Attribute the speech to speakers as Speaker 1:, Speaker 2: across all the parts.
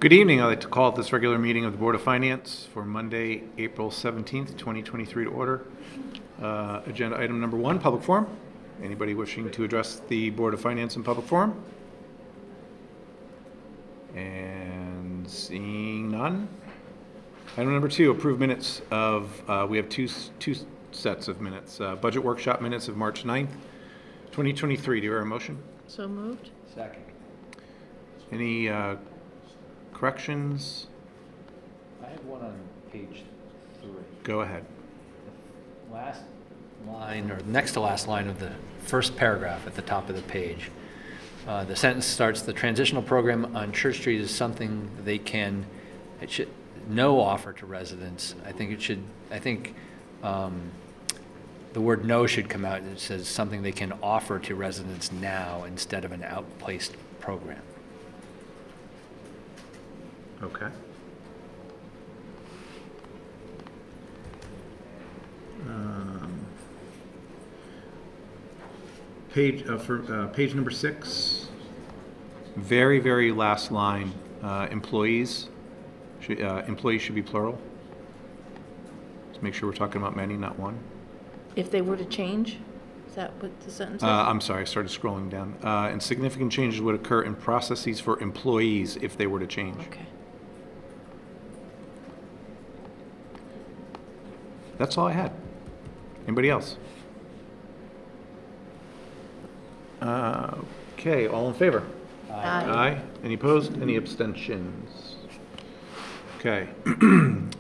Speaker 1: Good evening. I'd like to call this regular meeting of the Board of Finance for Monday, April 17th, 2023 to order. Agenda item number 1, public forum. Anybody wishing to address the Board of Finance in public forum? And seeing none. Item number 2, approve minutes of, we have two sets of minutes. Budget workshop minutes of March 9th, 2023. Do you hear a motion?
Speaker 2: So moved.
Speaker 3: Second.
Speaker 1: Any corrections?
Speaker 3: I have one on page 3.
Speaker 1: Go ahead.
Speaker 3: Last line, or next to last line of the first paragraph at the top of the page. The sentence starts, the transitional program on Church Street is something they can, it should, no offer to residents. I think the word no should come out. It says something they can offer to residents now instead of an outplaced program.
Speaker 1: Okay. Page number 6, very last line, employees should be plural. Let's make sure we're talking about many, not one.
Speaker 2: If they were to change, is that what the sentence is?
Speaker 1: I'm sorry, I started scrolling down. And significant changes would occur in processes for employees if they were to change.
Speaker 2: Okay.
Speaker 1: That's all I had. Anybody else? Okay, all in favor?
Speaker 2: Aye.
Speaker 1: Any opposed? Any abstentions? Okay.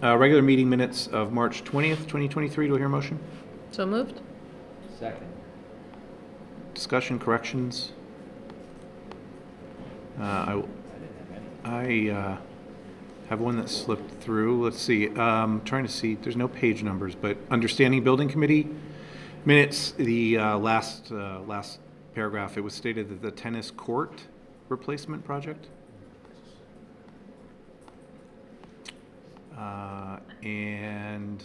Speaker 1: Regular meeting minutes of March 20th, 2023. Do I hear a motion?
Speaker 2: So moved.
Speaker 3: Second.
Speaker 1: Discussion, corrections? I have one that slipped through. Let's see. I'm trying to see. There's no page numbers, but understanding building committee minutes. The last paragraph. It was stated that the tennis court replacement project. And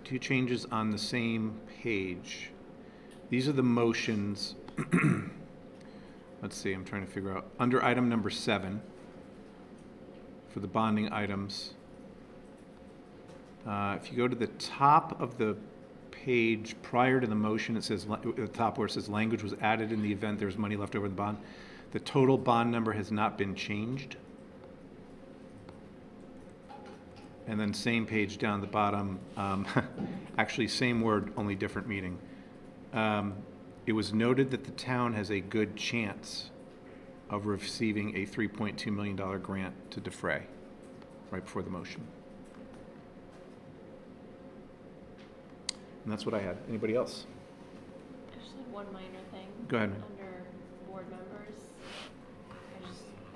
Speaker 1: 2 changes on the same page. These are the motions. Let's see, I'm trying to figure out. Under item number 7, for the bonding items, if you go to the top of the page prior to the motion, it says, at the top where it says language was added in the event there's money left over in the bond. The total bond number has not been changed. And then same page down the bottom, actually same word, only different meaning. It was noted that the town has a good chance of receiving a $3.2 million grant to defray, right before the motion. And that's what I had. Anybody else?
Speaker 4: I just had one minor thing.
Speaker 1: Go ahead.
Speaker 4: Under board members,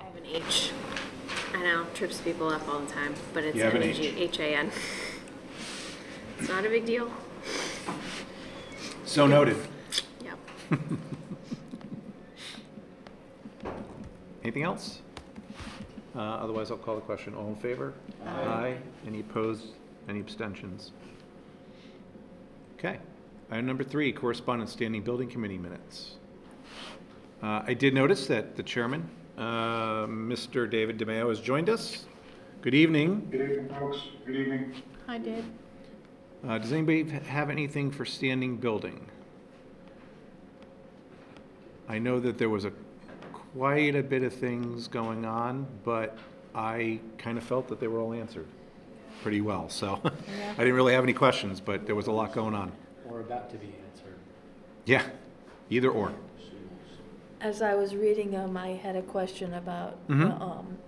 Speaker 4: I have an H. I know, trips people up all the time, but it's H-A-N. It's not a big deal.
Speaker 1: So noted.
Speaker 4: Yep.
Speaker 1: Anything else? Otherwise, I'll call the question. All in favor? Aye. Any opposed? Any abstentions? Okay. Item number 3, correspondence standing building committee minutes. I did notice that the chairman, Mr. David DeMeo, has joined us. Good evening.
Speaker 5: Good evening, folks. Good evening.
Speaker 2: Hi, Dave.
Speaker 1: Does anybody have anything for standing building? I know that there was quite a bit of things going on, but I kind of felt that they were all answered pretty well. So
Speaker 2: Yeah.
Speaker 1: I didn't really have any questions, but there was a lot going on.
Speaker 3: Or about to be answered.
Speaker 1: Yeah, either or.
Speaker 2: As I was reading them, I had a question about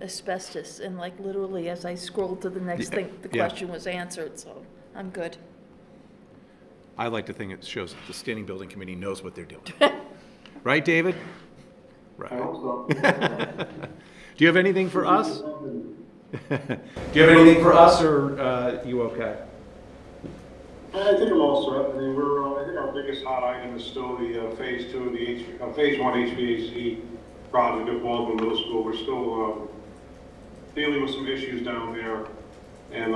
Speaker 2: asbestos, and like literally as I scrolled to the next thing, the question was answered, so I'm good.
Speaker 1: I like to think it shows that the standing building committee knows what they're doing. Right, David? Right.
Speaker 5: I hope so.
Speaker 1: Do you have anything for us? Do you have anything for us, or you okay?
Speaker 5: I think I'm all set. I mean, I think our biggest hot item is still the phase 2 of the phase 1 HVAC project at Baldwin Middle School. We're still dealing with some issues down there, and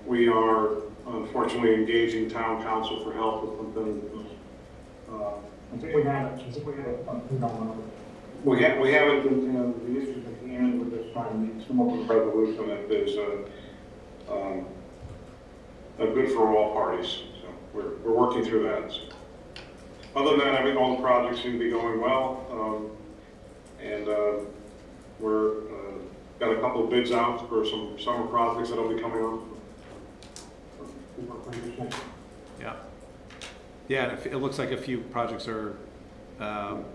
Speaker 5: we are unfortunately engaging town council for help with something. I think we had a We haven't, the issues at hand with this time, it's come up with a resolution that is good for all parties. So we're working through that. So. Other than that, I mean, all the projects seem to be going well, and we're got a couple of bids out for some summer projects that'll be coming up.
Speaker 1: Yeah. Yeah, and it looks like a few projects are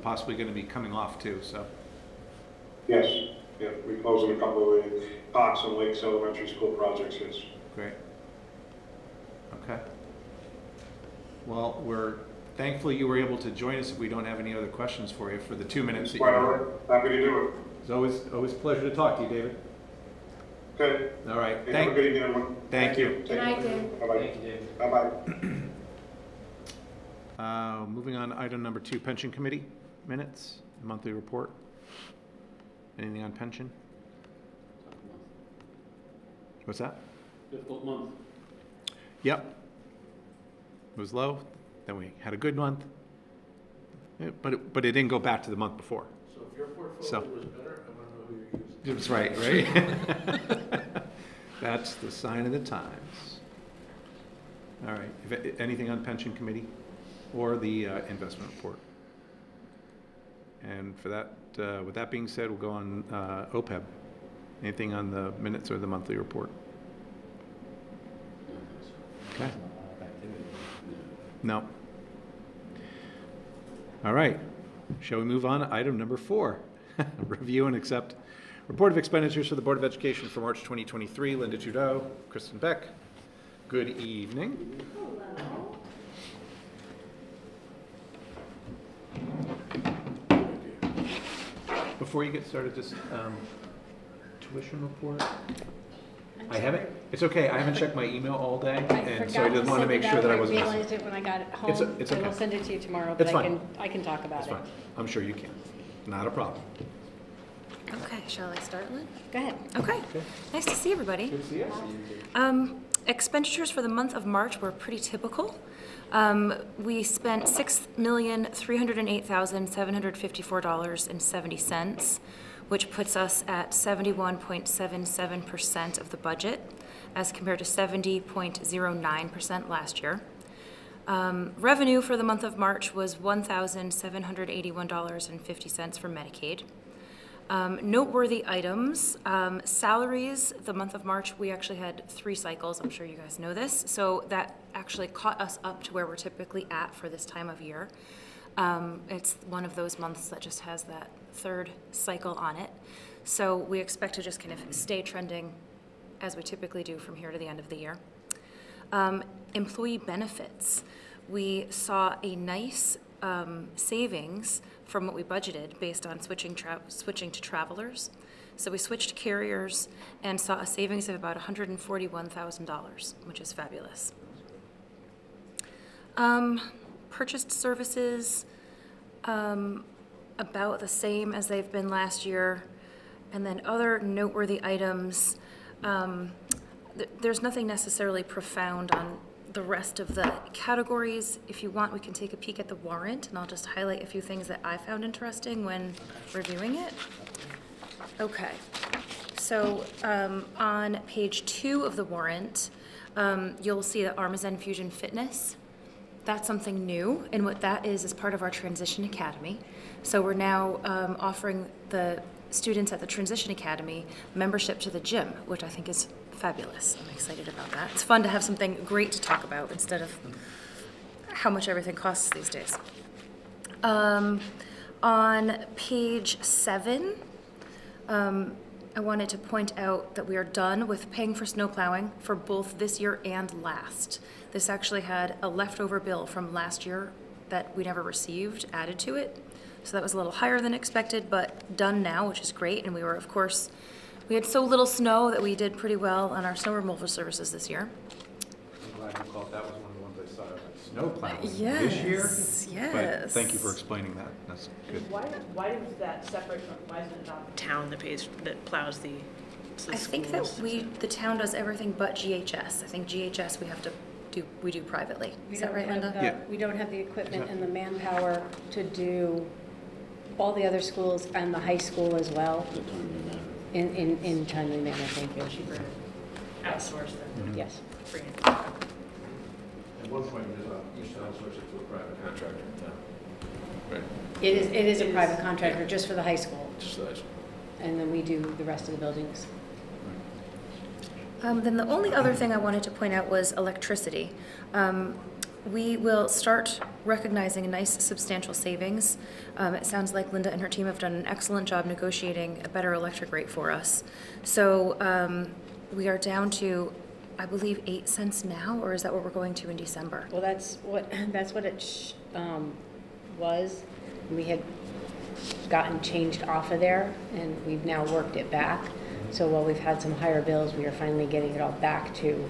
Speaker 1: possibly going to be coming off too, so.
Speaker 5: Yes, yeah, we closed on a couple of the Cox and Lakes Elementary School projects, yes.
Speaker 1: Great. Okay. Well, thankfully you were able to join us if we don't have any other questions for you for the 2 minutes that you were.
Speaker 5: Happy to do it.
Speaker 1: It's always a pleasure to talk to you, David.
Speaker 5: Okay.
Speaker 1: All right.
Speaker 5: Have a good evening, everyone.
Speaker 1: Thank you.
Speaker 2: Good night, Dave.
Speaker 5: Bye-bye.
Speaker 3: Thank you, David.
Speaker 5: Bye-bye.
Speaker 1: Moving on to item number 2, Pension Committee minutes, monthly report. Anything on pension? What's that?
Speaker 6: Difficult month.
Speaker 1: Yep. It was low, then we had a good month, but it didn't go back to the month before.
Speaker 6: So if your portfolio was better, I want to know who you're using.
Speaker 1: That's right? That's the sign of the times. All right, anything on pension committee or the investment report? And for that, with that being said, we'll go on OPEB. Anything on the minutes or the monthly report? Okay. No. All right. Shall we move on to item number 4? Review and accept report of expenditures for the Board of Education for March 2023. Linda Trudeau, Kristen Beck. Good evening. Before you get started, just tuition report. I haven't. It's okay. I haven't checked my email all day, and so I just want to make sure that I wasn't.
Speaker 7: I realized it when I got it home.
Speaker 1: It's okay.
Speaker 7: I'll send it to you tomorrow,
Speaker 1: It's
Speaker 7: but
Speaker 1: fine.
Speaker 7: I can talk about
Speaker 1: It's
Speaker 7: it.
Speaker 1: fine. I'm sure you can. Not a problem.
Speaker 8: Okay, shall I start, Lynn?
Speaker 7: Go ahead.
Speaker 8: Okay. Nice to see everybody.
Speaker 1: Good to see you.
Speaker 8: Expenditures for the month of March were pretty typical. We spent $6,308,754.70, which puts us at 71.77% of the budget, as compared to 70.09% last year. Revenue for the month of March was $1,781.50 for Medicaid. Noteworthy items, salaries, the month of March, we actually had 3 cycles. I'm sure you guys know this. So that actually caught us up to where we're typically at for this time of year. It's one of those months that just has that 3rd cycle on it. So we expect to just kind of stay trending as we typically do from here to the end of the year. Employee benefits, we saw a nice savings from what we budgeted based on switching to travelers. So we switched carriers and saw a savings of about $141,000, which is fabulous. Purchased services, about the same as they've been last year. And then other noteworthy items, there's nothing necessarily profound on the rest of the categories. If you want, we can take a peek at the warrant, and I'll just highlight a few things that I found interesting when reviewing it. Okay, so on page 2 of the warrant, you'll see that Armazan Fusion Fitness. That's something new, and what that is part of our Transition Academy. So we're now offering the students at the Transition Academy membership to the gym, which I think is fabulous. I'm excited about that. It's fun to have something great to talk about instead of how much everything costs these days. On page 7, I wanted to point out that we are done with paying for snow plowing for both this year and last. This actually had a leftover bill from last year that we never received added to it. So that was a little higher than expected, but done now, which is great. And we were, of course, we had so little snow that we did pretty well on our snow removal services this year.
Speaker 1: I'm glad you called that was one of the ones I saw, like snow plowing this year.
Speaker 8: Yes.
Speaker 1: But thank you for explaining that. That's good.
Speaker 9: Why is that separate from, why is it not the town that plows the schools?
Speaker 8: I think that the town does everything but GHS. I think GHS we do privately. Is that right, Linda?
Speaker 1: Yeah.
Speaker 7: We don't have the equipment and the manpower to do All the other schools and the high school as well,
Speaker 6: The timely manner.
Speaker 7: in timely manner, thank you.
Speaker 9: Cheaper, outsource than
Speaker 7: Yes.
Speaker 9: bring it.
Speaker 6: At one point, you used to outsource it to a private contractor. Right.
Speaker 7: It is a
Speaker 9: It
Speaker 7: private
Speaker 9: is,
Speaker 7: contractor,
Speaker 9: yeah.
Speaker 7: just for the high school,
Speaker 6: Just that.
Speaker 7: and then we do the rest of the buildings.
Speaker 8: Then the only other thing I wanted to point out was electricity. We will start recognizing a nice substantial savings. It sounds like Linda and her team have done an excellent job negotiating a better electric rate for us. So we are down to, I believe, 8 cents now, or is that what we're going to in December?
Speaker 7: Well, that's what it was. We had gotten changed off of there, and we've now worked it back. So while we've had some higher bills, we are finally getting it all back to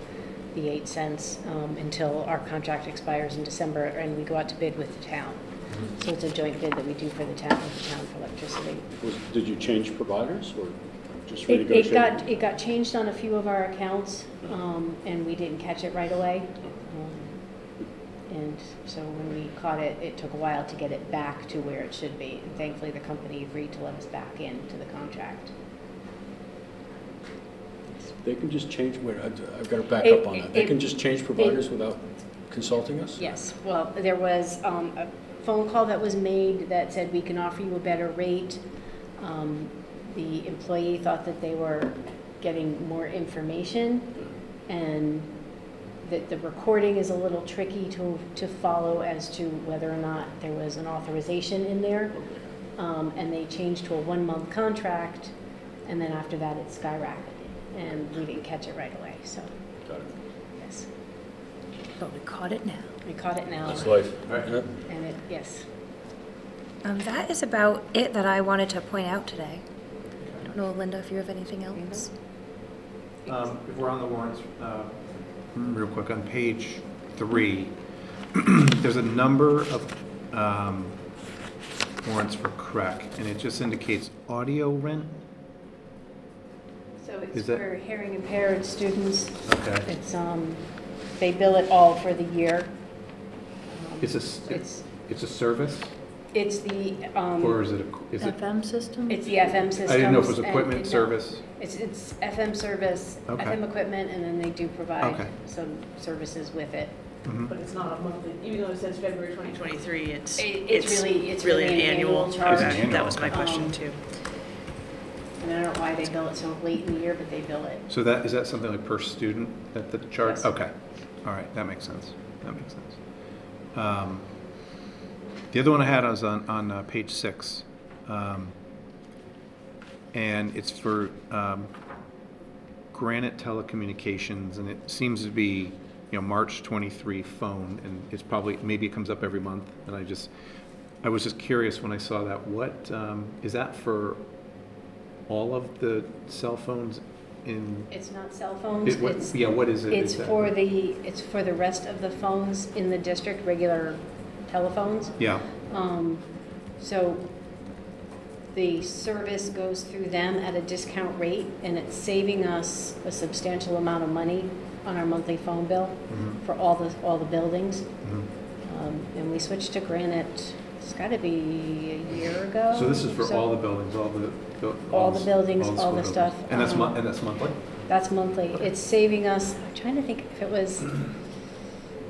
Speaker 7: the 8 cents until our contract expires in December, and we go out to bid with the town. So it's a joint bid that we do for the town, with the town for electricity.
Speaker 6: Did you change providers or just
Speaker 7: It
Speaker 6: renegotiate?
Speaker 7: got changed on a few of our accounts, and we didn't catch it right away. And so when we caught it, it took a while to get it back to where it should be. And thankfully, the company agreed to let us back into the contract.
Speaker 6: They can just change, wait, I've got to back up on that. They can just change providers without consulting us?
Speaker 7: Yes, well, there was a phone call that was made that said we can offer you a better rate. The employee thought that they were getting more information, and that the recording is a little tricky to follow as to whether or not there was an authorization in there. And they changed to a 1-month contract, and then after that it skyrocketed, and we didn't catch it right away, so,
Speaker 6: Got it.
Speaker 7: yes.
Speaker 8: But we caught it now.
Speaker 7: We caught it now.
Speaker 6: That's life.
Speaker 7: And it, yes.
Speaker 8: That is about it that I wanted to point out today. I don't know, Linda, if you have anything else?
Speaker 1: If we're on the warrants, real quick, on page 3, there's a number of warrants for CREC, and it just indicates audio rent.
Speaker 7: So it's
Speaker 1: Is that-
Speaker 7: for hearing impaired students.
Speaker 1: Okay.
Speaker 7: It's, they bill it all for the year.
Speaker 1: It's a service,
Speaker 7: It's the,
Speaker 1: or is it
Speaker 2: FM system?
Speaker 7: it's the FM systems.
Speaker 1: I didn't know if it was
Speaker 7: and-
Speaker 1: equipment
Speaker 7: no,
Speaker 1: service.
Speaker 7: It's FM service,
Speaker 1: Okay.
Speaker 7: FM equipment, and then they do provide
Speaker 1: Okay.
Speaker 7: some services with it.
Speaker 1: Mhm.
Speaker 9: But it's not a monthly, even though it says February 2023, it's
Speaker 7: It's
Speaker 9: really
Speaker 7: really
Speaker 9: an annual.
Speaker 7: charge.
Speaker 1: It's an annual,
Speaker 9: That was my
Speaker 1: okay.
Speaker 9: question too.
Speaker 7: And I don't know why they bill it so late in the year, but they bill it.
Speaker 1: So is that something like per student that the charge?
Speaker 7: Yes.
Speaker 1: Okay, all right, that makes sense. That makes sense. The other one I had was on page 6, and it's for Granite Telecommunications, and it seems to be, March 23 phone, and it's probably, maybe it comes up every month, and I was just curious when I saw that. What is that for? All of the cell phones in?
Speaker 7: It's not cell phones.
Speaker 1: What is it?
Speaker 7: It's
Speaker 1: Is that-
Speaker 7: for the rest of the phones in the district, regular telephones.
Speaker 1: Yeah,
Speaker 7: So the service goes through them at a discount rate, and it's saving us a substantial amount of money on our monthly phone bill for all the buildings. And we switched to Granite, it's gotta be a year ago.
Speaker 1: so this is for
Speaker 7: So
Speaker 1: all the buildings, all the
Speaker 7: buildings, all
Speaker 1: school
Speaker 7: the
Speaker 1: buildings.
Speaker 7: stuff.
Speaker 1: And that's monthly?
Speaker 7: That's monthly. It's saving us, I'm trying to think if it was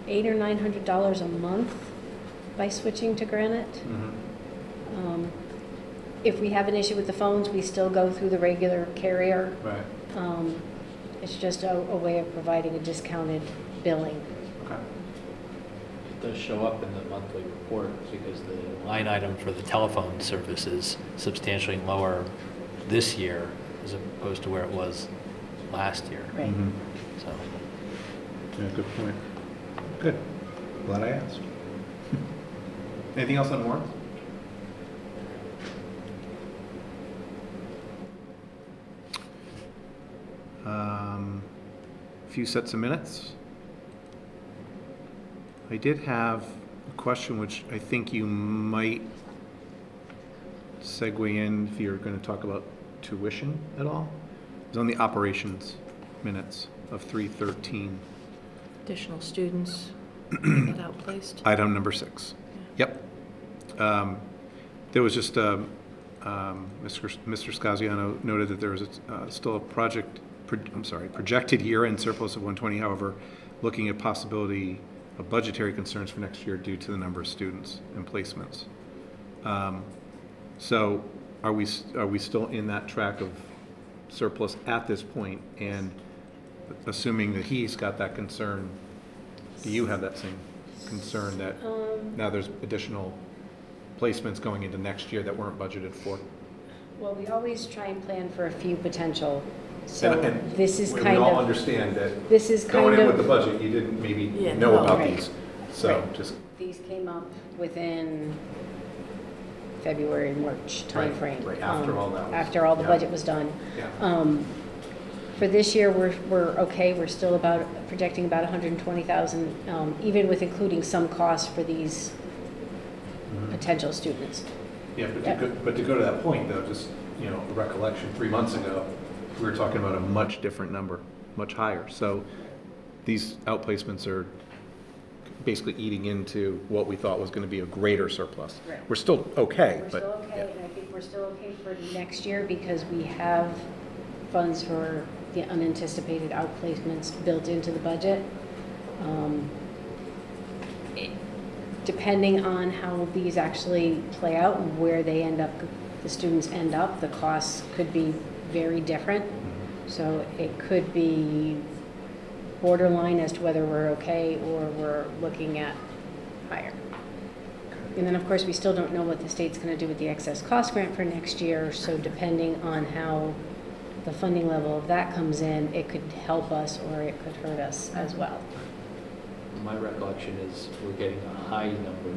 Speaker 7: $800 or $900 a month by switching to Granite.
Speaker 1: Mhm.
Speaker 7: If we have an issue with the phones, we still go through the regular carrier.
Speaker 1: Right,
Speaker 7: It's just a way of providing a discounted billing.
Speaker 1: okay.
Speaker 3: It does show up in the monthly report because the line item for the telephone service is substantially lower this year as opposed to where it was last year.
Speaker 7: Right.
Speaker 1: Mhm.
Speaker 3: So,
Speaker 1: Yeah, good point. Good, glad I asked. Anything else on warrants? Few sets of minutes. I did have a question which I think you might segue in if you're going to talk about tuition at all. It's on the operations minutes of 313.
Speaker 2: Additional students without placed.
Speaker 1: Item number 6. Yep. There was just, Mr. Scaziano noted that there was still a projected year-end surplus of 120. However, looking at possibility of budgetary concerns for next year due to the number of students and placements. So are we still in that track of surplus at this point? And assuming that he's got that concern, do you have that same concern that now there's additional placements going into next year that weren't budgeted for?
Speaker 7: Well, we always try and plan for a few potential. So
Speaker 1: and
Speaker 7: this is
Speaker 1: we
Speaker 7: kind
Speaker 1: all
Speaker 7: of
Speaker 1: understand that
Speaker 7: this is
Speaker 1: going
Speaker 7: kind
Speaker 1: in
Speaker 7: of
Speaker 1: with the budget, you didn't maybe know about
Speaker 7: right.
Speaker 1: these. So
Speaker 7: Right.
Speaker 1: just
Speaker 7: these came up within February, March timeframe.
Speaker 1: right, after all that was-
Speaker 7: after all the
Speaker 1: yeah.
Speaker 7: budget was done.
Speaker 1: Yeah.
Speaker 7: For this year, we're okay. We're still projecting about 120,000, even with including some costs for these potential students.
Speaker 1: Yeah, but to go to that point though, just, you know, a recollection, 3 months ago, we were talking about a much different number, much higher. So these outplacements are basically eating into what we thought was going to be a greater surplus.
Speaker 7: Right.
Speaker 1: We're still okay,
Speaker 7: We're
Speaker 1: but
Speaker 7: still okay,
Speaker 1: yeah.
Speaker 7: and I think we're still okay for next year because we have funds for the unanticipated outplacements built into the budget. Depending on how these actually play out and where they end up, the students end up, the costs could be very different. So it could be borderline as to whether we're okay or we're looking at higher. And then, of course, we still don't know what the state's going to do with the excess cost grant for next year. So depending on how the funding level of that comes in, it could help us or it could hurt us as well.
Speaker 3: My recollection is we're getting a high number,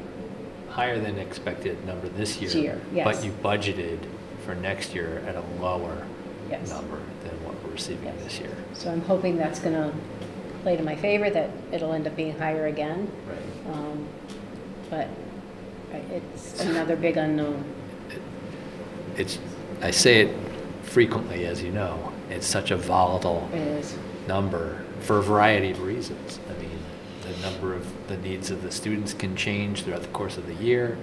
Speaker 3: higher than expected number this year.
Speaker 7: Yes.
Speaker 3: But you budgeted for next year at a lower
Speaker 7: Yes.
Speaker 3: number than what we're receiving
Speaker 7: Yes.
Speaker 3: this year.
Speaker 7: So I'm hoping that's going to play to my favor, that it'll end up being higher again.
Speaker 3: Right.
Speaker 7: But it's another big unknown.
Speaker 3: I say it frequently, as you know, it's such a volatile
Speaker 7: It is.
Speaker 3: number for a variety of reasons. I mean, the needs of the students can change throughout the course of the year.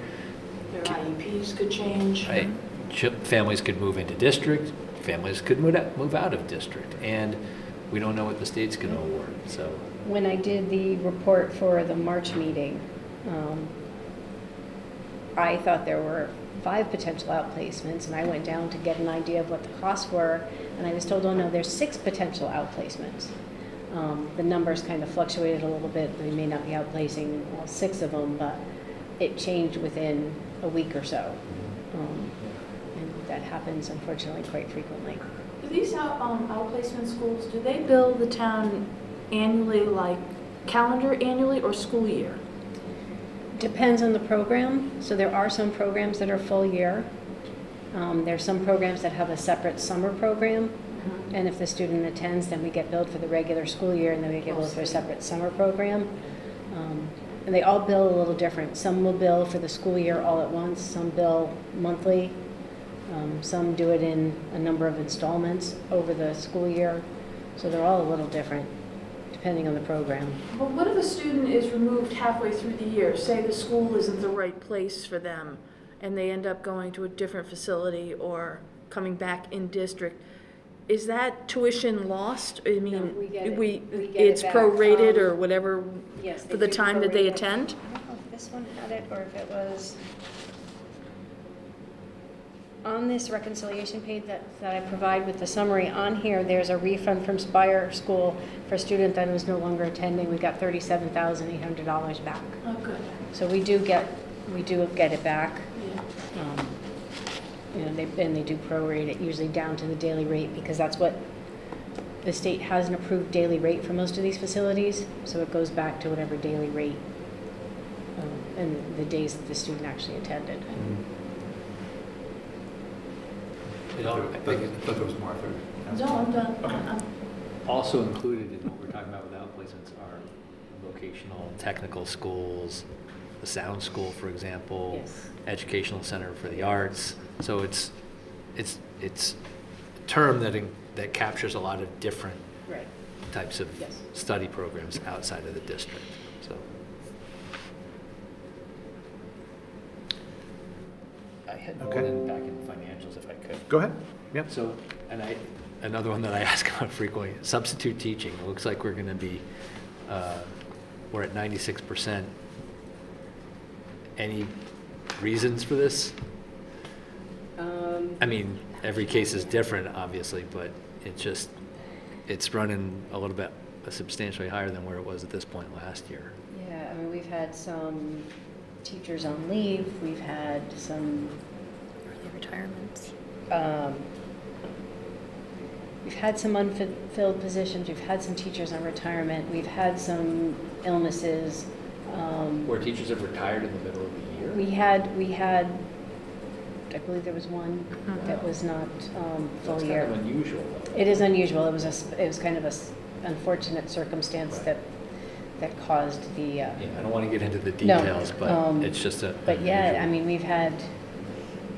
Speaker 2: Their IEPs could change.
Speaker 3: Right. Families could move into district, families could move out of district, and we don't know what the state's going to award, so.
Speaker 7: When I did the report for the March meeting, I thought there were 5 potential outplacements, and I went down to get an idea of what the costs were, and I was told, oh no, there's 6 potential outplacements. The numbers kind of fluctuated a little bit. We may not be outplacing all 6 of them, but it changed within a week or so. And that happens, unfortunately, quite frequently.
Speaker 2: Do these outplacement schools, do they bill the town annually, like calendar annually or school year?
Speaker 7: Depends on the program. So there are some programs that are full year. There's some programs that have a separate summer program. And if the student attends, then we get billed for the regular school year, and then we get billed for a separate summer program. And they all bill a little different. Some will bill for the school year all at once. Some bill monthly. Some do it in a number of installments over the school year. So they're all a little different, depending on the program.
Speaker 2: But what if a student is removed halfway through the year? Say the school isn't the right place for them, and they end up going to a different facility or coming back in district. Is that tuition lost? I mean,
Speaker 7: No, we get it.
Speaker 2: we
Speaker 7: We get
Speaker 2: it's
Speaker 7: it back.
Speaker 2: prorated or whatever
Speaker 7: Yes,
Speaker 2: for the time that they
Speaker 7: prorate it.
Speaker 2: attend?
Speaker 7: I don't know if this one had it or if it was on this reconciliation page that I provide with the summary on here. There's a refund from Spire School for a student that is no longer attending. We got $37,800 back.
Speaker 2: Oh, good.
Speaker 7: So we do get it back.
Speaker 2: Yeah.
Speaker 7: You know, they do prorate it usually down to the daily rate, because that's what the state has, an approved daily rate for most of these facilities. So it goes back to whatever daily rate and the days that the student actually attended.
Speaker 3: I
Speaker 1: thought there was more.
Speaker 2: No, I'm done.
Speaker 1: Okay.
Speaker 3: Also included in what we're talking about with outplacements are vocational, technical schools, the sound school, for example,
Speaker 7: Yes.
Speaker 3: educational center for the arts. So it's a term that captures a lot of different
Speaker 7: Right.
Speaker 3: types of
Speaker 7: Yes.
Speaker 3: study programs outside of the district. So I had
Speaker 1: Okay.
Speaker 3: one back in financials if I could.
Speaker 1: Go ahead. Yep.
Speaker 3: So, another one that I ask about frequently, substitute teaching. It looks like we're going to be, we're at 96%. Any reasons for this? I mean, every case is different, obviously, but it's running a little bit substantially higher than where it was at this point last year.
Speaker 7: Yeah, I mean, we've had some teachers on leave, we've had some
Speaker 8: Early retirements.
Speaker 7: We've had some unfilled positions, we've had some teachers on retirement, we've had some illnesses.
Speaker 3: Where teachers have retired in the middle of the year?
Speaker 7: We had, I believe there was one that was not full year.
Speaker 3: That's kind of unusual, though.
Speaker 7: It is unusual. It was kind of a unfortunate circumstance
Speaker 3: Right.
Speaker 7: that caused the.
Speaker 3: Yeah, I don't want to get into the details, but it's just a.
Speaker 7: But yeah,
Speaker 3: unusual.
Speaker 7: I mean,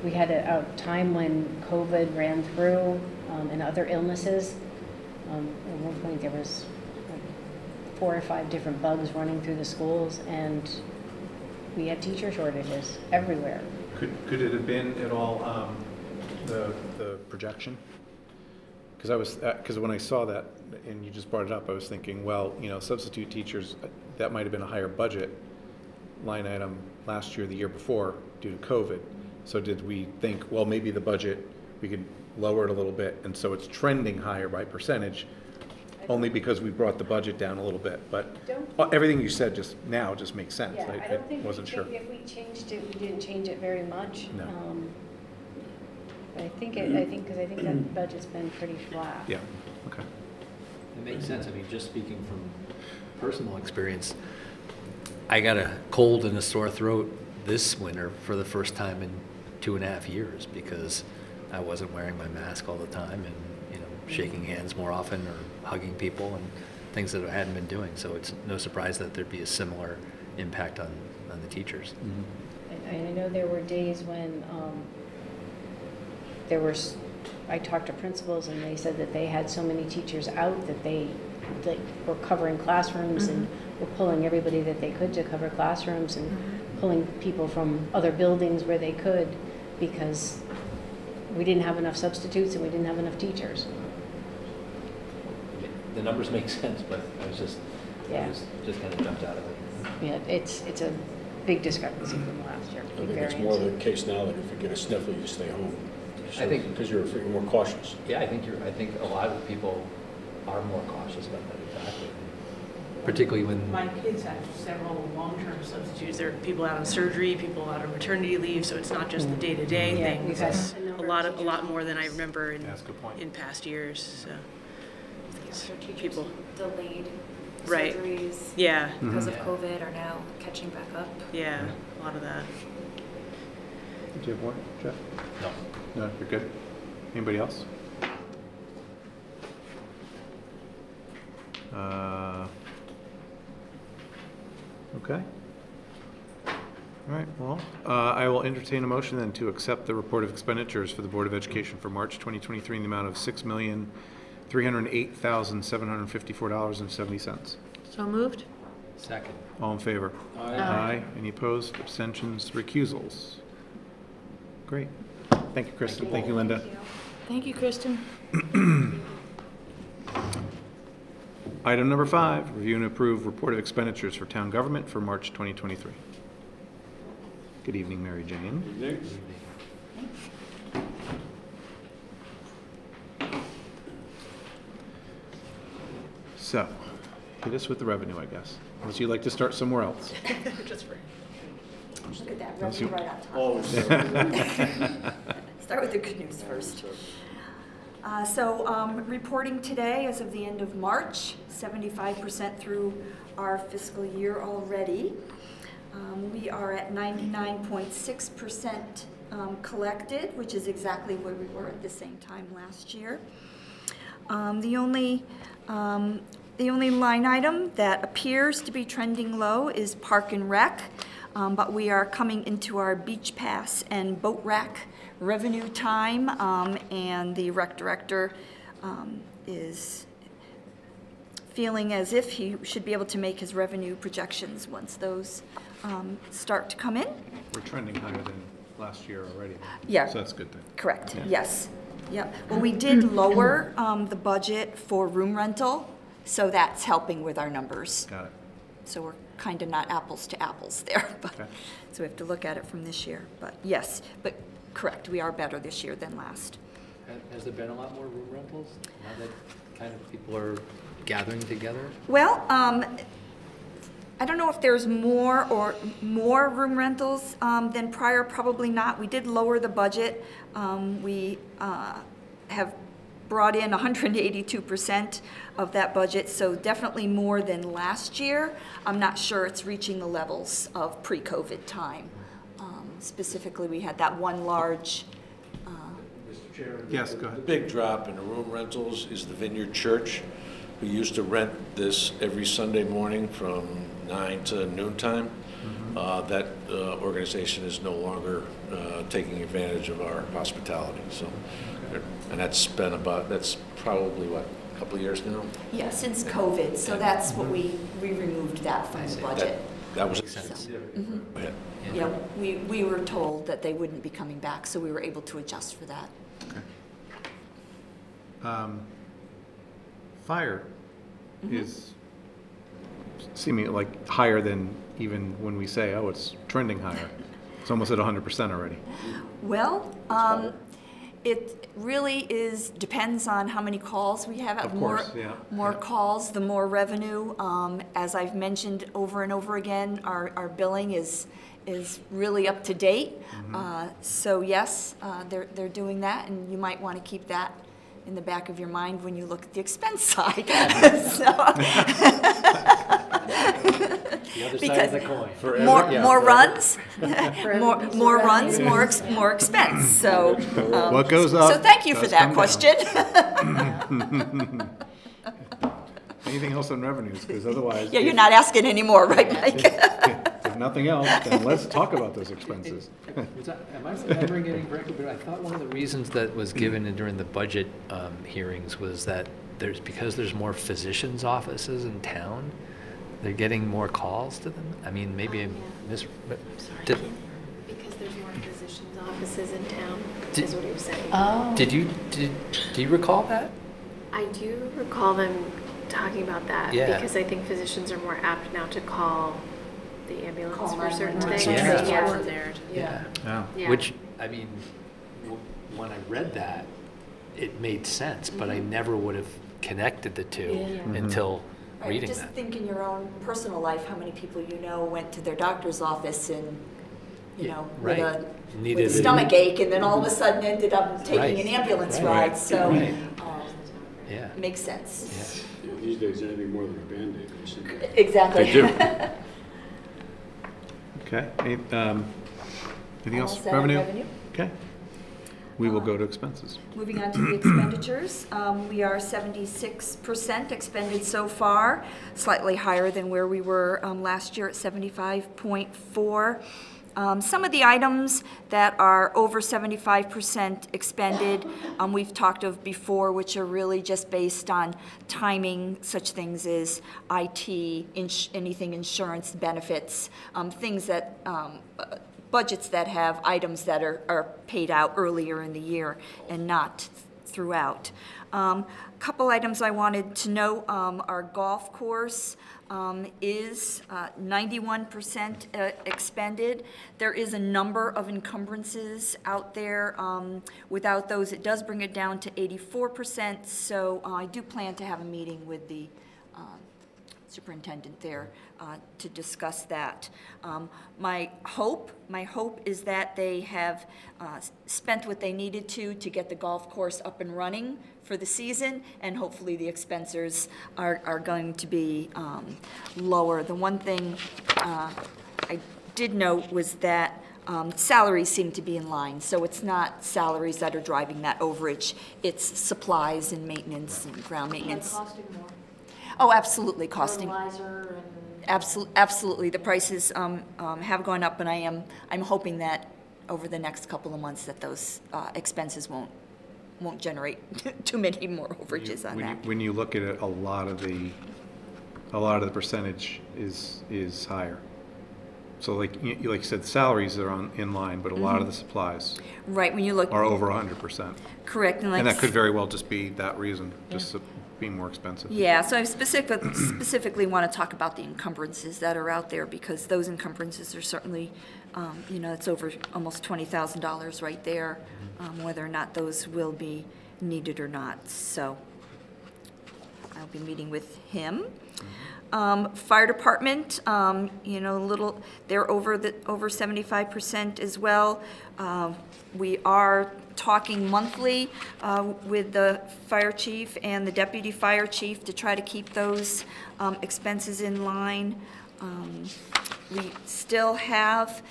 Speaker 7: we had a time when COVID ran through and other illnesses. At one point, there was like 4 or 5 different bugs running through the schools, and we had teacher shortages everywhere.
Speaker 1: Could it have been at all the projection? Because when I saw that and you just brought it up, I was thinking, well, substitute teachers, that might have been a higher budget line item last year, the year before, due to COVID. So did we think, well, maybe the budget, we could lower it a little bit, and so it's trending higher by percentage, only because we brought the budget down a little bit. But everything you said just makes sense.
Speaker 7: Yeah, I don't think
Speaker 1: wasn't sure.
Speaker 7: if we changed it, we didn't change it very much.
Speaker 1: No.
Speaker 7: But I think that budget's been pretty flat.
Speaker 1: Yeah, okay.
Speaker 3: It makes sense. I mean, just speaking from personal experience, I got a cold and a sore throat this winter for the first time in 2.5 years because I wasn't wearing my mask all the time and shaking hands more often or hugging people and things that I hadn't been doing. So it's no surprise that there'd be a similar impact on the teachers.
Speaker 7: Mm-hmm. And I know there were days when I talked to principals and they said that they had so many teachers out that they were covering classrooms and were pulling everybody that they could to cover classrooms and pulling people from other buildings where they could because we didn't have enough substitutes and we didn't have enough teachers.
Speaker 3: The numbers make sense, but I was just kind of jumped out of it.
Speaker 7: Yeah, it's a big discrepancy from last year.
Speaker 6: I think it's more the case now that if you get a sniffle, you stay home. So,
Speaker 3: I think
Speaker 6: because you're more cautious.
Speaker 3: Yeah, I think a lot of people are more cautious about that, exactly. Particularly when
Speaker 9: My kids have several long-term substitutes. There are people out on surgery, people out on maternity leave, so it's not just the day-to-day
Speaker 7: Yeah,
Speaker 9: things.
Speaker 7: we've had
Speaker 9: It's a lot more than I remember
Speaker 1: That's a good point.
Speaker 9: in past years. So
Speaker 8: Extra teachers
Speaker 9: people,
Speaker 8: delayed
Speaker 9: Right.
Speaker 8: surgeries
Speaker 9: yeah,
Speaker 8: because of
Speaker 3: Yeah.
Speaker 8: COVID are now catching back up.
Speaker 9: yeah, a lot of that.
Speaker 1: Did you have more, Jeff?
Speaker 3: no.
Speaker 1: No, you're good. Anybody else? Okay. All right, well, I will entertain a motion then to accept the report of expenditures for the Board of Education for March 2023 in the amount of $6,308,754.70.
Speaker 2: So moved?
Speaker 3: Second.
Speaker 1: All in favor?
Speaker 6: Aye.
Speaker 1: Aye. Any opposed, abstentions, recusals? Great. Thank you, Kristen. Thank you, Linda.
Speaker 2: Thank you, Kristen.
Speaker 1: Item number 5, review and approve report of expenditures for town government for March 2023. Good evening, Mary Jane. So, hit us with the revenue, I guess. Unless you'd like to start somewhere else.
Speaker 9: Just for
Speaker 10: Look at that,
Speaker 1: Unless
Speaker 10: revenue
Speaker 1: you-
Speaker 10: right on top.
Speaker 6: Always.
Speaker 10: Start with the good news first. Reporting today, as of the end of March, 75% through our fiscal year already. We are at 99.6% collected, which is exactly where we were at the same time last year. The only line item that appears to be trending low is Park and Rec, but we are coming into our beach pass and boat rack revenue time, and the rec director is feeling as if he should be able to make his revenue projections once those start to come in.
Speaker 1: We're trending higher than last year already.
Speaker 10: Yeah.
Speaker 1: So that's good then.
Speaker 10: Correct,
Speaker 1: Yeah.
Speaker 10: yes. Yep. Well, we did lower the budget for room rental, so that's helping with our numbers.
Speaker 1: Got it.
Speaker 10: So we're kind of not apples to apples there, but,
Speaker 1: Okay.
Speaker 10: so we have to look at it from this year. But yes, but correct, we are better this year than last.
Speaker 3: Has there been a lot more room rentals now that kind of people are gathering together?
Speaker 10: Well, I don't know if there's more room rentals than prior, probably not. We did lower the budget. We have brought in 182% of that budget, so definitely more than last year. I'm not sure it's reaching the levels of pre-COVID time. Specifically, we had that one large.
Speaker 6: Mr. Chairman?
Speaker 1: Yes, go
Speaker 6: The
Speaker 1: ahead.
Speaker 6: big drop in the room rentals is the Vineyard Church. We used to rent this every Sunday morning from 9 to noontime. That organization is no longer taking advantage of our hospitality. So, and that's probably what, a couple of years now.
Speaker 10: Yeah, since COVID, so that's what we removed that from the budget.
Speaker 6: That was.
Speaker 3: Sense.
Speaker 6: Go ahead.
Speaker 10: Yeah, we were told that they wouldn't be coming back, so we were able to adjust for that.
Speaker 1: Okay. Fire is seeming like higher than even when we say, oh, it's trending higher. It's almost at 100% already.
Speaker 10: Well, it really depends on how many calls we have.
Speaker 1: Of course, yeah.
Speaker 10: More calls, the more revenue. As I've mentioned over and over again, our billing is really up to date. So yes, they're doing that, and you might want to keep that in the back of your mind when you look at the expense side.
Speaker 3: The other side of the coin.
Speaker 10: More runs, more runs, more expense. So
Speaker 1: What goes up?
Speaker 10: So thank you for
Speaker 1: does
Speaker 10: that
Speaker 1: come
Speaker 10: question.
Speaker 1: Anything else on revenues? Because otherwise,
Speaker 10: Yeah, you're not asking anymore, right, Mike?
Speaker 1: if nothing else, then let's talk about those expenses.
Speaker 3: Am I remembering it incorrectly? But I thought one of the reasons that was given during the budget hearings was that because there's more physicians' offices in town, they're getting more calls to them. I mean, maybe I mis.
Speaker 4: Because there's more physicians' offices in town, is what he was saying.
Speaker 7: Oh.
Speaker 3: Do you recall that?
Speaker 4: I do recall them talking about that.
Speaker 3: Yeah.
Speaker 4: Because I think physicians are more apt now to call the ambulance
Speaker 10: Call
Speaker 4: for certain
Speaker 10: 911.
Speaker 4: things.
Speaker 3: Yeah.
Speaker 4: Yeah.
Speaker 1: Yeah.
Speaker 4: Yeah.
Speaker 3: Which, I mean, when I read that, it made sense, but I never would have connected the two until
Speaker 10: Right,
Speaker 3: reading
Speaker 10: just
Speaker 3: that.
Speaker 10: think in your own personal life, how many people you know went to their doctor's office and, with a
Speaker 3: Needed
Speaker 10: stomach ache, and then all of a sudden ended up taking an ambulance ride, so
Speaker 3: Right. Yeah.
Speaker 10: makes sense.
Speaker 3: Yeah.
Speaker 6: These days, anything more than a Band-Aid.
Speaker 10: Exactly.
Speaker 6: They do.
Speaker 1: Okay. Anything else?
Speaker 10: All set on revenue?
Speaker 1: Okay. We will go to expenses.
Speaker 10: Moving on to the expenditures, we are 76% expended so far, slightly higher than where we were last year at 75.4. Some of the items that are over 75% expended, we've talked of before, which are really just based on timing, such things as IT, anything insurance, benefits, things that budgets that have items that are paid out earlier in the year and not throughout. Couple items I wanted to note, our golf course is 91% expended. There is a number of encumbrances out there. Without those, it does bring it down to 84%, so I do plan to have a meeting with the superintendent there to discuss that. My hope is that they have spent what they needed to get the golf course up and running for the season, and hopefully the expenses are going to be lower. The one thing I did note was that salaries seem to be in line, so it's not salaries that are driving that overage, it's supplies and maintenance and ground maintenance.
Speaker 2: Costing more.
Speaker 10: Oh, absolutely, costing.
Speaker 2: Fertilizer and.
Speaker 10: Absolutely, the prices have gone up, and I'm hoping that over the next couple of months that those expenses won't generate too many more overages on that.
Speaker 1: When you look at it, a lot of the percentage is higher. So like you said, salaries are in line, but a lot of the supplies
Speaker 10: Right, when you look,
Speaker 1: are over 100%.
Speaker 10: correct,
Speaker 1: And that could very well just be that reason, just being more expensive.
Speaker 10: Yeah, so I specifically want to talk about the encumbrances that are out there, because those encumbrances are certainly, it's over almost $20,000 right there, whether or not those will be needed or not. So I'll be meeting with him. Fire department, they're over 75% as well. We are talking monthly with the fire chief and the deputy fire chief to try to keep those expenses in line. We still have,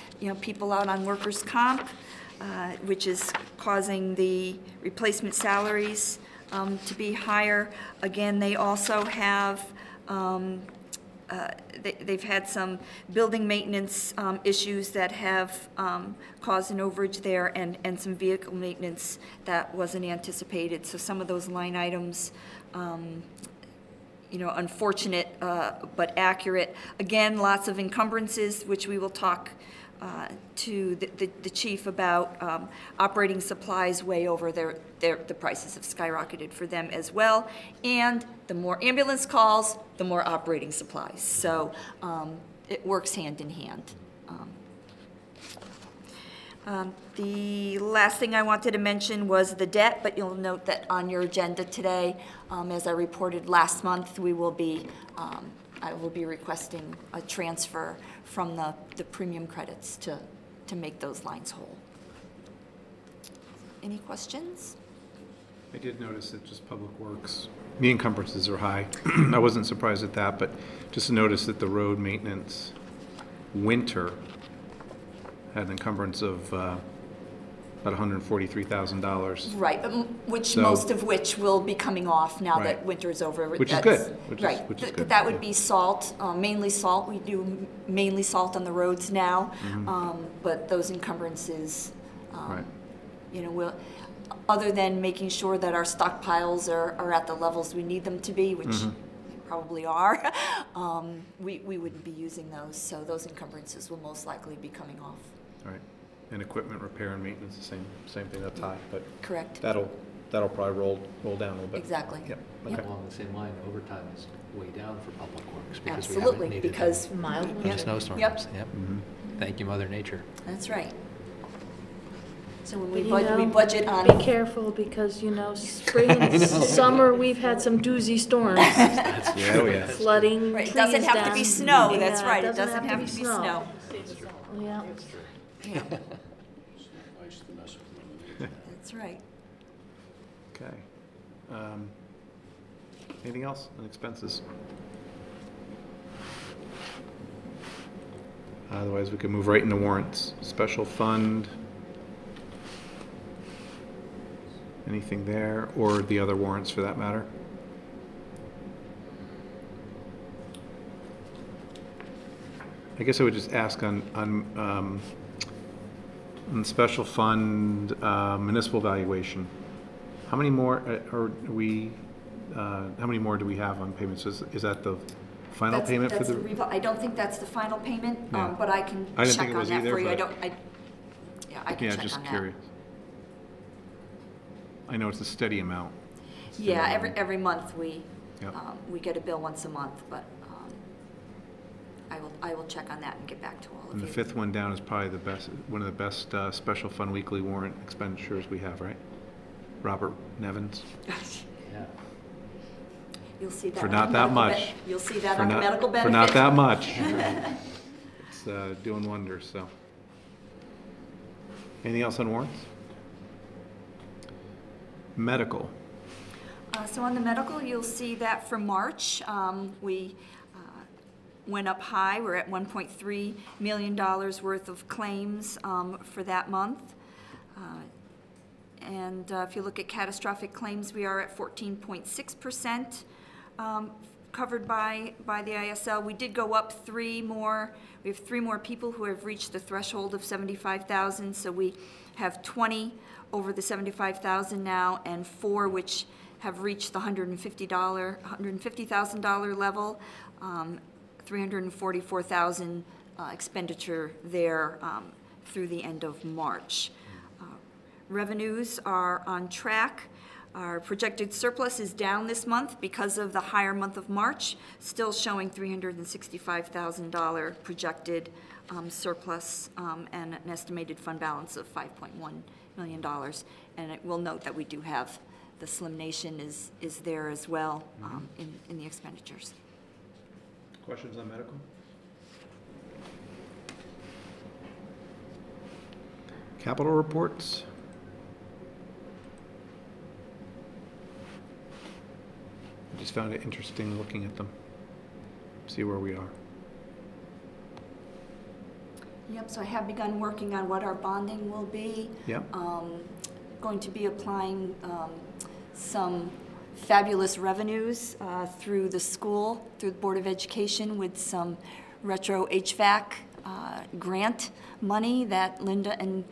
Speaker 10: people out on workers' comp, which is causing the replacement salaries to be higher. Again, they also have they've had some building maintenance issues that have caused an overage there, and some vehicle maintenance that wasn't anticipated. So some of those line items, unfortunate but accurate. Again, lots of encumbrances, which we will talk to the chief about. Operating supplies way over the prices have skyrocketed for them as well. And the more ambulance calls, the more operating supplies. So it works hand in hand. The last thing I wanted to mention was the debt, but you'll note that on your agenda today, as I reported last month, I will be requesting a transfer from the premium credits to make those lines whole. Any questions?
Speaker 1: I did notice that just Public Works, the encumbrances are high. I wasn't surprised at that, but just noticed that the road maintenance winter had an encumbrance of about $143,000.
Speaker 10: Right, which
Speaker 1: So-
Speaker 10: most of which will be coming off now that
Speaker 1: Right.
Speaker 10: winter's over.
Speaker 1: Which is
Speaker 10: That's-
Speaker 1: good, which is-
Speaker 10: right.
Speaker 1: which is good,
Speaker 10: That would
Speaker 1: yeah.
Speaker 10: be salt, mainly salt. We do mainly salt on the roads now, but those encumbrances,
Speaker 1: Right.
Speaker 10: other than making sure that our stockpiles are at the levels we need them to be, which they probably are, we wouldn't be using those. So those encumbrances will most likely be coming off.
Speaker 1: Right. And equipment repair and maintenance, the same thing, that's high, but
Speaker 10: Correct.
Speaker 1: that'll probably roll down a little bit.
Speaker 10: Exactly.
Speaker 1: Yep,
Speaker 10: Yep.
Speaker 1: okay.
Speaker 3: Along the same line, overtime is way down for Public Works because we
Speaker 10: Absolutely,
Speaker 3: haven't needed
Speaker 10: because
Speaker 3: them
Speaker 2: Mild
Speaker 3: in
Speaker 2: winter.
Speaker 3: snowstorms.
Speaker 10: Yep.
Speaker 3: Thank you, Mother Nature.
Speaker 10: That's right. So when
Speaker 2: But,
Speaker 10: we budget on.
Speaker 2: Be careful, because, spring and summer, we've had some doozy storms.
Speaker 1: Yeah, oh yeah.
Speaker 2: Flooding,
Speaker 10: Right, it
Speaker 2: trees
Speaker 10: doesn't have to be
Speaker 2: down.
Speaker 10: snow, that's
Speaker 2: Yeah,
Speaker 10: right, it doesn't have to be snow.
Speaker 2: Yeah.
Speaker 10: That's right.
Speaker 1: Okay. Anything else on expenses? Otherwise, we could move right into warrants. Special fund. Anything there, or the other warrants for that matter? I guess I would just ask on the special fund municipal valuation. How many more how many more do we have on payments? Is that the final payment for the?
Speaker 10: I don't think that's the final payment,
Speaker 1: Yeah.
Speaker 10: but I can
Speaker 1: I didn't
Speaker 10: check
Speaker 1: think it
Speaker 10: on
Speaker 1: was
Speaker 10: that
Speaker 1: either,
Speaker 10: for you.
Speaker 1: but-
Speaker 10: I can
Speaker 1: Yeah,
Speaker 10: check on
Speaker 1: just
Speaker 10: that.
Speaker 1: curious. I know it's a steady amount.
Speaker 10: Yeah, every month we
Speaker 1: Yep.
Speaker 10: we get a bill once a month, but I will check on that and get back to all of
Speaker 1: And
Speaker 10: you.
Speaker 1: the fifth one down is probably one of the best special fund weekly warrant expenditures we have, right? Robert Nevins.
Speaker 3: Yeah.
Speaker 10: You'll see that.
Speaker 1: For
Speaker 10: on
Speaker 1: not
Speaker 10: the
Speaker 1: that
Speaker 10: medical
Speaker 1: much.
Speaker 10: You'll see that
Speaker 1: For
Speaker 10: on the
Speaker 1: not-
Speaker 10: medical benefit.
Speaker 1: For not that much. It's doing wonders, so. Anything else on warrants? Medical.
Speaker 10: So on the medical, you'll see that for March, we went up high. We're at $1.3 million worth of claims for that month. And if you look at catastrophic claims, we are at 14.6% covered by the ISL. We did go up 3 more. We have 3 more people who have reached the threshold of 75,000. So we have 20 over the 75,000 now, and 4 which have reached the $150,000 level. 344,000 expenditure there through the end of March. Revenues are on track. Our projected surplus is down this month because of the higher month of March, still showing $365,000 projected surplus and an estimated fund balance of $5.1 million. And it will note that we do have the Slim Nation is there as well in the expenditures.
Speaker 1: Questions on medical? Capital reports? I just found it interesting looking at them, see where we are.
Speaker 10: Yep, so I have begun working on what our bonding will be.
Speaker 1: Yep.
Speaker 10: Going to be applying some fabulous revenues through the school, through the Board of Education, with some retro HVAC grant money that Linda and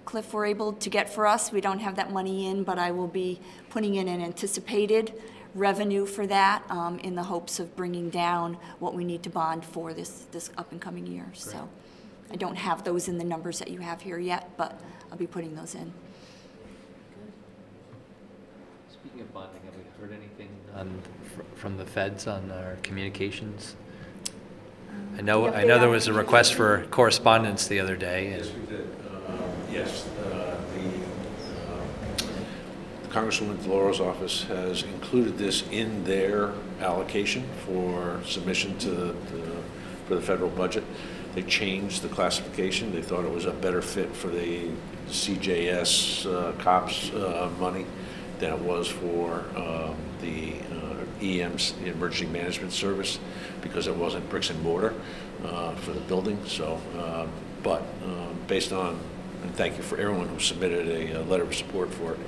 Speaker 10: Cliff were able to get for us. We don't have that money in, but I will be putting in an anticipated revenue for that in the hopes of bringing down what we need to bond for this up and coming year. Great. So I don't have those in the numbers that you have here yet, but I'll be putting those in.
Speaker 3: Speaking of bonding, have we heard anything from the feds on our communications? I know there was a request for correspondence the other day.
Speaker 6: Yes, we did. Yes, Congresswoman DeLauro's office has included this in their allocation for submission for the federal budget. They changed the classification. They thought it was a better fit for the CJS COPS money than it was for the EM's, the Emergency Management Service, because it wasn't bricks and mortar for the building. So, but based on, and thank you for everyone who submitted a letter of support for it,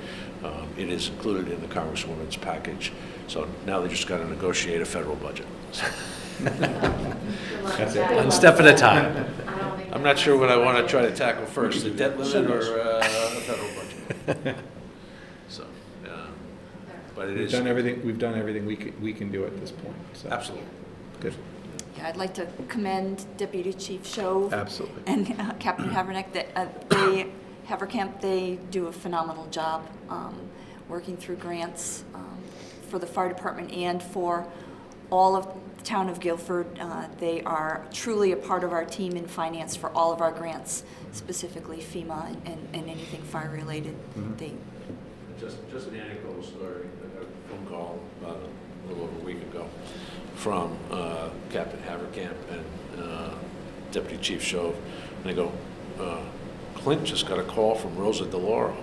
Speaker 6: it is included in the Congresswoman's package. So now they just got to negotiate a federal budget. So.
Speaker 1: That's it.
Speaker 3: One step at a time.
Speaker 6: I'm not sure what I want to try to tackle first, the debt limit or a federal budget. So, but it is.
Speaker 1: We've done everything we can do at this point. So.
Speaker 6: Absolutely.
Speaker 1: Good.
Speaker 10: Yeah, I'd like to commend Deputy Chief Shove.
Speaker 1: Absolutely.
Speaker 10: And Captain Haverneck. Haverkamp, they do a phenomenal job working through grants for the fire department and for all of the town of Guilford. They are truly a part of our team in finance for all of our grants, specifically FEMA and anything fire related. Mm-hmm.
Speaker 6: Just an anecdotal story. I got a phone call about a little over a week ago from Captain Haverkamp and Deputy Chief Shove, and they go, Clint just got a call from Rosa DeLauro.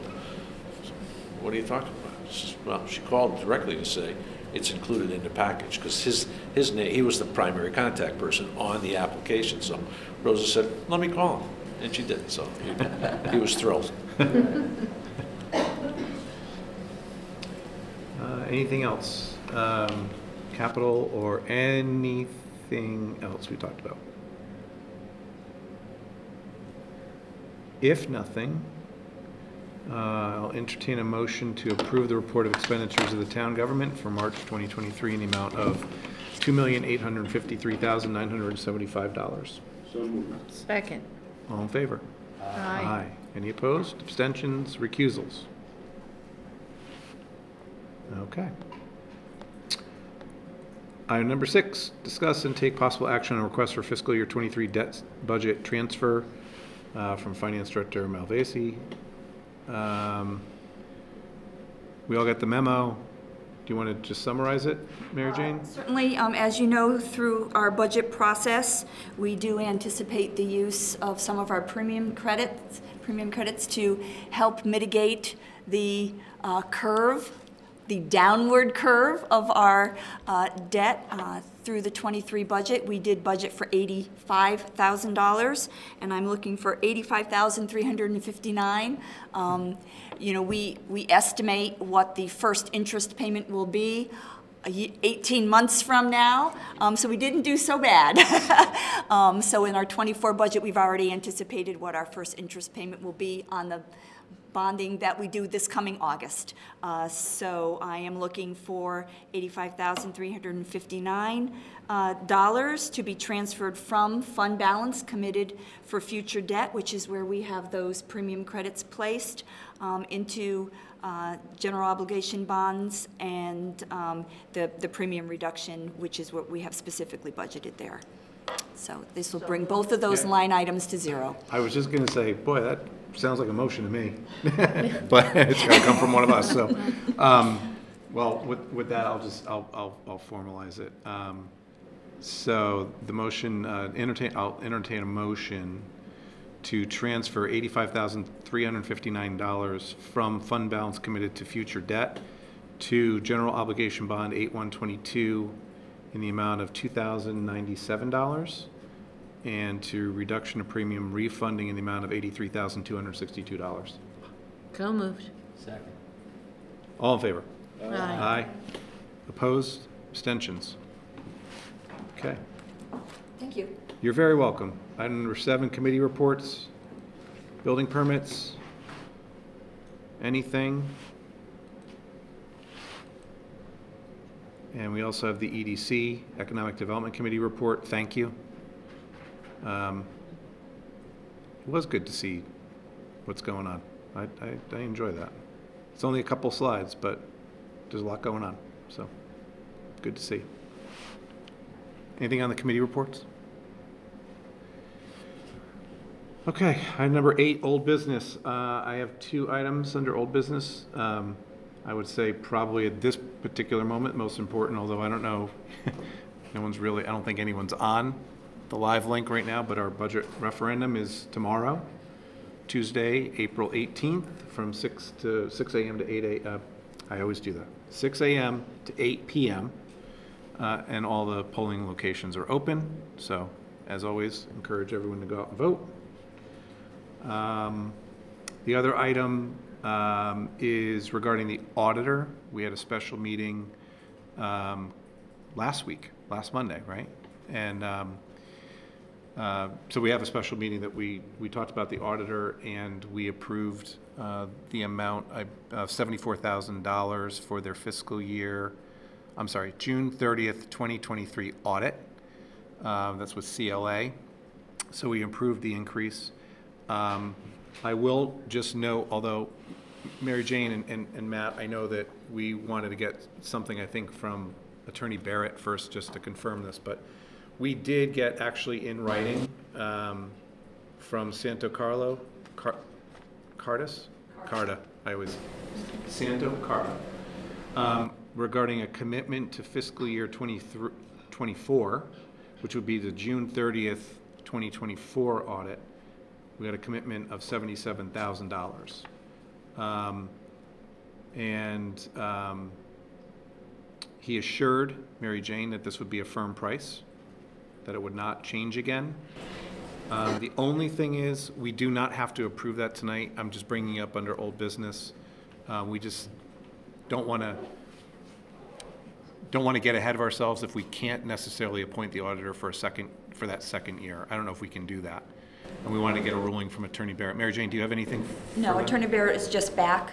Speaker 6: What are you talking about? She says, well, she called directly to say it's included in the package, because his name, he was the primary contact person on the application. So Rosa said, let me call him, and she did. So he was thrilled.
Speaker 1: Anything else? Capital or anything else we talked about? If nothing, I'll entertain a motion to approve the report of expenditures of the town government for March 2023 in the amount of $2,853,975.
Speaker 5: So moved.
Speaker 2: Second.
Speaker 1: All in favor?
Speaker 2: Aye.
Speaker 1: Any opposed? Abstentions? Recusals? Okay. Item number 6, discuss and take possible action on a request for fiscal year 23 debt budget transfer from Finance Director Malvasi. We all got the memo. Do you want to just summarize it, Mary Jane?
Speaker 10: Certainly, as you know, through our budget process, we do anticipate the use of some of our premium credits to help mitigate the the downward curve of our debt through the 23 budget. We did budget for $85,000, and I'm looking for $85,359. You know, we estimate what the first interest payment will be 18 months from now, so we didn't do so bad. So in our 24 budget, we've already anticipated what our first interest payment will be on the bonding that we do this coming August. So I am looking for $85,359 to be transferred from fund balance committed for future debt, which is where we have those premium credits placed, into general obligation bonds and the premium reduction, which is what we have specifically budgeted there. So this will bring both of those line items to zero.
Speaker 1: I was just gonna say, boy, that sounds like a motion to me. But it's gotta come from one of us, so. Well, with that, I'll formalize it. So the motion, I'll entertain a motion to transfer $85,359 from fund balance committed to future debt to general obligation bond 8122 in the amount of $2,097, and to reduction of premium refunding in the amount of $83,262.
Speaker 2: So moved.
Speaker 3: Second.
Speaker 1: All in favor?
Speaker 2: Aye.
Speaker 1: Aye. Opposed? Abstentions? Okay.
Speaker 10: Thank you.
Speaker 1: You're very welcome. Item number 7, committee reports, building permits, anything? And we also have the EDC, Economic Development Committee report. Thank you. It was good to see what's going on. I enjoy that. It's only a couple slides, but there's a lot going on, so good to see. Anything on the committee reports? Okay, item number 8, old business. I have 2 items under old business. I would say probably at this particular moment, most important, although I don't know, I don't think anyone's on the live link right now, but our budget referendum is tomorrow, Tuesday, April 18th, from 6 a.m. to 8 a.m. I always do that. 6 a.m. to 8 p.m. And all the polling locations are open. So, as always, encourage everyone to go out and vote. The other item is regarding the auditor. We had a special meeting last Monday, right? And so we have a special meeting that we talked about the auditor, and we approved the amount of $74,000 for their fiscal year, June 30th, 2023 audit. That's with CLA. So we approved the increase. I will just note, although Mary Jane and Matt, I know that we wanted to get something, I think, from Attorney Barrett first, just to confirm this, but we did get actually in writing from Santo Carlo, Carta, Santo Carta, regarding a commitment to fiscal year 24, which would be the June 30th, 2024 audit. We had a commitment of $77,000. He assured Mary Jane that this would be a firm price, that it would not change again. The only thing is, we do not have to approve that tonight. I'm just bringing it up under old business. We just don't want to get ahead of ourselves if we can't necessarily appoint the auditor for that second year. I don't know if we can do that. And we wanted to get a ruling from Attorney Barrett. Mary Jane, do you have anything?
Speaker 10: No, Attorney Barrett is just back.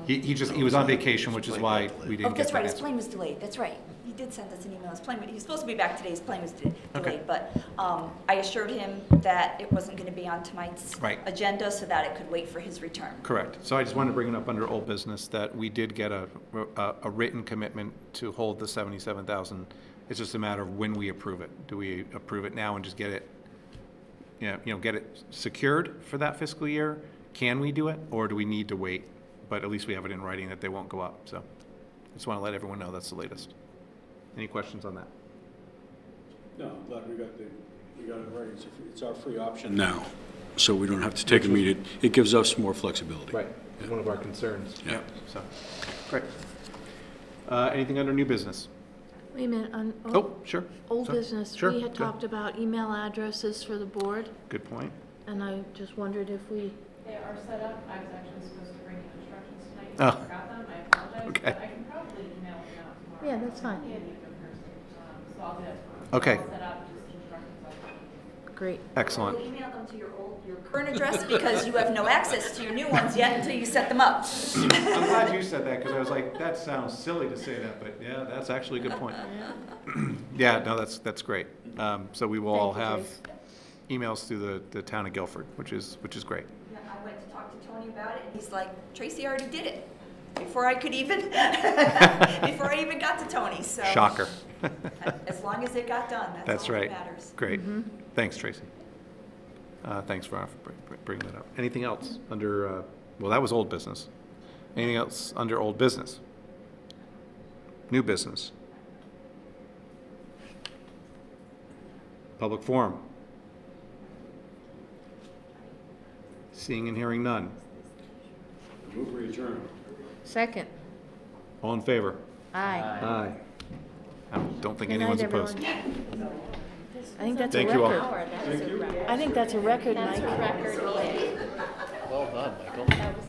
Speaker 1: He was on vacation, which is why we didn't get
Speaker 10: that's right,
Speaker 1: that
Speaker 10: his plane was delayed, that's right. He did send us an email, he was supposed to be back today, his plane was delayed. But I assured him that it wasn't going to be on tonight's agenda, so that it could wait for his return.
Speaker 1: Correct. So I just wanted to bring it up under old business that we did get a written commitment to hold the $77,000. It's just a matter of when we approve it. Do we approve it now and just get it, get it secured for that fiscal year? Can we do it, or do we need to wait? But at least we have it in writing that they won't go up. So I just want to let everyone know that's the latest. Any questions on that?
Speaker 11: No, I'm glad we got it right. It's our free option now, so we don't have to take a meeting. It gives us more flexibility.
Speaker 1: Right. It's one of our concerns.
Speaker 11: Yeah.
Speaker 1: So, great. Anything under new business?
Speaker 2: Wait a minute, on
Speaker 1: Sure.
Speaker 2: old
Speaker 1: Sorry.
Speaker 2: business,
Speaker 1: Sure.
Speaker 2: we had
Speaker 1: Go.
Speaker 2: talked about email addresses for the board,
Speaker 1: Good point.
Speaker 2: and I just wondered if we,
Speaker 9: They are set up. I was actually supposed to bring you instructions tonight.
Speaker 1: Oh.
Speaker 9: I forgot them. I apologize.
Speaker 1: Okay.
Speaker 9: But I can probably email them out tomorrow.
Speaker 2: Yeah, that's fine.
Speaker 9: I can't meet them in person, so I'll do that tomorrow.
Speaker 1: Okay.
Speaker 9: I'll set up just instructions on
Speaker 2: Great.
Speaker 1: Excellent.
Speaker 10: We'll email them to your current address because you have no access to your new ones yet until you set them up.
Speaker 1: I'm glad you said that, because I was like, that sounds silly to say that, but yeah, that's actually a good point. Yeah, no, that's great. So we will all
Speaker 2: Thank you,
Speaker 1: have
Speaker 2: Trace.
Speaker 1: emails through the town of Guilford, which is great.
Speaker 10: Yeah, I went to talk to Tony about it, and he's like, Tracy already did it before I could even, before I even got to Tony, so.
Speaker 1: Shocker.
Speaker 10: As long as it got done,
Speaker 1: That's
Speaker 10: that's all that
Speaker 1: right.
Speaker 10: matters.
Speaker 1: Great. Thanks, Tracy. Thanks for bringing that up. Anything else under, well, that was old business. Anything else under old business? New business? Public forum? Seeing and hearing none.
Speaker 11: Move for adjourn.
Speaker 2: Second.
Speaker 1: All in favor?
Speaker 2: Aye.
Speaker 1: Aye. I don't think
Speaker 2: Good night,
Speaker 1: anyone's
Speaker 2: everyone.
Speaker 1: opposed.
Speaker 2: I think that's a
Speaker 1: Thank you all.
Speaker 2: record. I think that's a record, Mike.
Speaker 3: Well done, Michael.